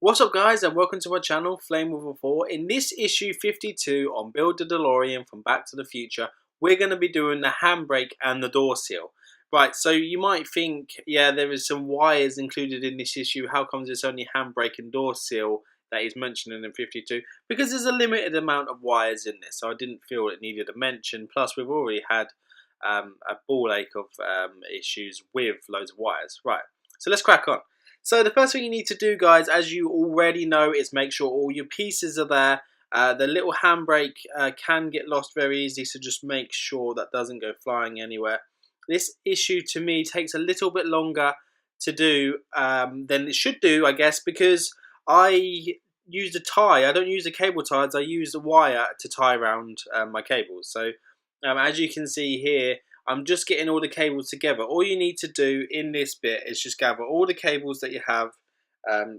What's up guys and welcome to my channel Flame with a 4. In this issue 52 on Build the DeLorean from Back to the Future, we're going to be doing the handbrake and the door seal. Right, so you might think, yeah, there is some wires included in this issue, how comes it's only handbrake and door seal that is mentioned in 52? Because there's a limited amount of wires in this, so I didn't feel it needed a mention, plus we've already had a ball ache of issues with loads of wires. Right, so let's crack on. So the first thing you need to do, guys, as you already know, is make sure all your pieces are there. The little handbrake can get lost very easily, so just make sure that doesn't go flying anywhere. This issue, to me, takes a little bit longer to do than it should do, I guess, because I use a tie. I don't use the cable ties. I use the wire to tie around my cables. So as you can see here, I'm just getting all the cables together. All you need to do in this bit is just gather all the cables that you have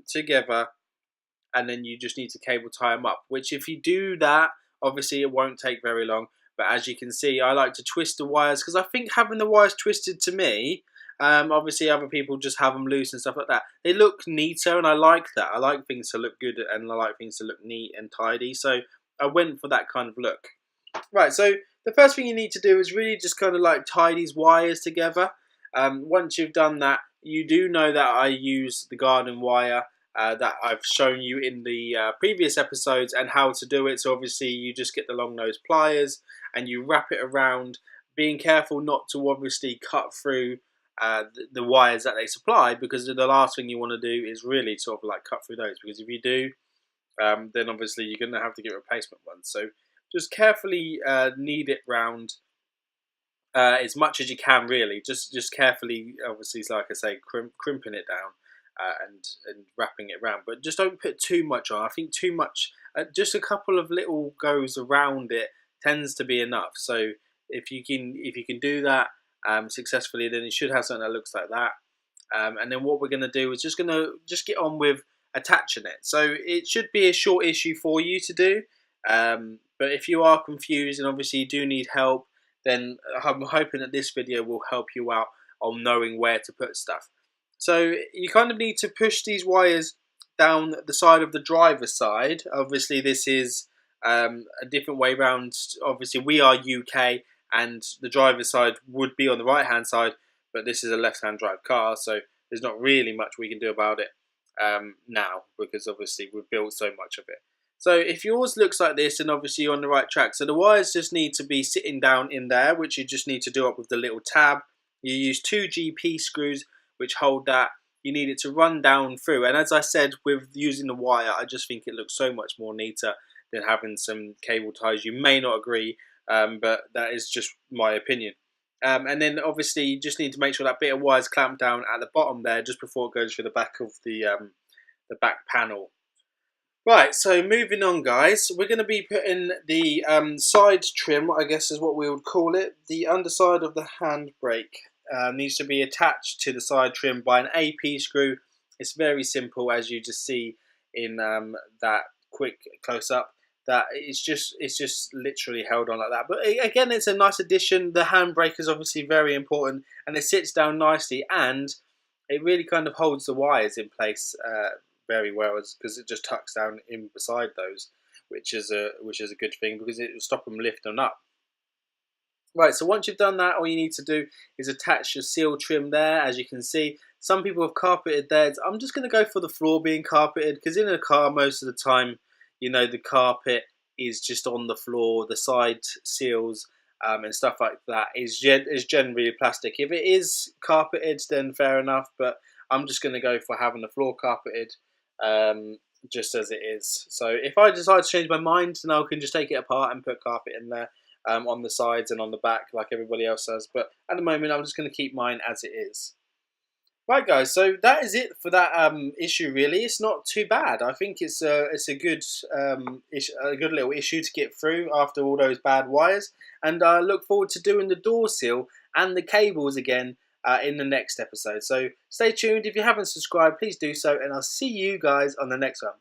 together, and then you just need to cable tie them up, which if you do that, obviously it won't take very long. But as you can see, I like to twist the wires because I think having the wires twisted, to me, obviously other people just have them loose and stuff like that, they look neater, and I like that. I like things to look good and I like things to look neat and tidy, so I went for that kind of look. Right, so the first thing you need to do is really just kind of like tie these wires together. Once you've done that, you do know that I use the garden wire that I've shown you in the previous episodes and how to do it. So obviously you just get the long nose pliers and you wrap it around, being careful not to obviously cut through the wires that they supply, because the last thing you want to do is really sort of like cut through those, because if you do, then obviously you're going to have to get replacement ones. So just carefully knead it round as much as you can, really. Just carefully, obviously, like I say, crimping it down and wrapping it around. But just don't put too much on. I think too much, just a couple of little goes around it tends to be enough. So if you can do that successfully, then you should have something that looks like that. And then what we're going to do is just get on with attaching it. So it should be a short issue for you to do. But if you are confused and obviously you do need help, then I'm hoping that this video will help you out on knowing where to put stuff. So you kind of need to push these wires down the side of the driver's side. Obviously this is a different way around. Obviously we are UK and the driver's side would be on the right hand side, but this is a left hand drive car, so there's not really much we can do about it now, because obviously we've built so much of it. So if yours looks like this, then obviously you're on the right track. So the wires just need to be sitting down in there, which you just need to do up with the little tab. You use 2 GP screws which hold that. You need it to run down through. And as I said, with using the wire, I just think it looks so much more neater than having some cable ties. You may not agree, but that is just my opinion. And then obviously you just need to make sure that bit of wire is clamped down at the bottom there just before it goes through the back of the back panel. Right, so moving on, guys, we're going to be putting the side trim, I guess is what we would call it. The underside of the handbrake needs to be attached to the side trim by an AP screw. It's very simple, as you just see in that quick close-up. That it's just literally held on like that. But again, it's a nice addition. The handbrake is obviously very important, and it sits down nicely, and it really kind of holds the wires in place very well, because it just tucks down in beside those, which is a good thing, because it will stop them lifting up. Right, so once you've done that, all you need to do is attach your seal trim there. As you can see, some people have carpeted theirs. I'm just going to go for the floor being carpeted, because in a car most of the time, you know, the carpet is just on the floor. The side seals and stuff like that is generally plastic. If it is carpeted, then fair enough, but I'm just going to go for having the floor carpeted just as it is. So if I decide to change my mind, then I can just take it apart and put carpet in there on the sides and on the back like everybody else does. But at the moment, I'm just going to keep mine as it is. Right, guys, so that is it for that issue. Really, it's not too bad. I think it's a good little issue to get through after all those bad wires. And I look forward to doing the door seal and the cables again in the next episode. So stay tuned. If you haven't subscribed, please do so, and I'll see you guys on the next one.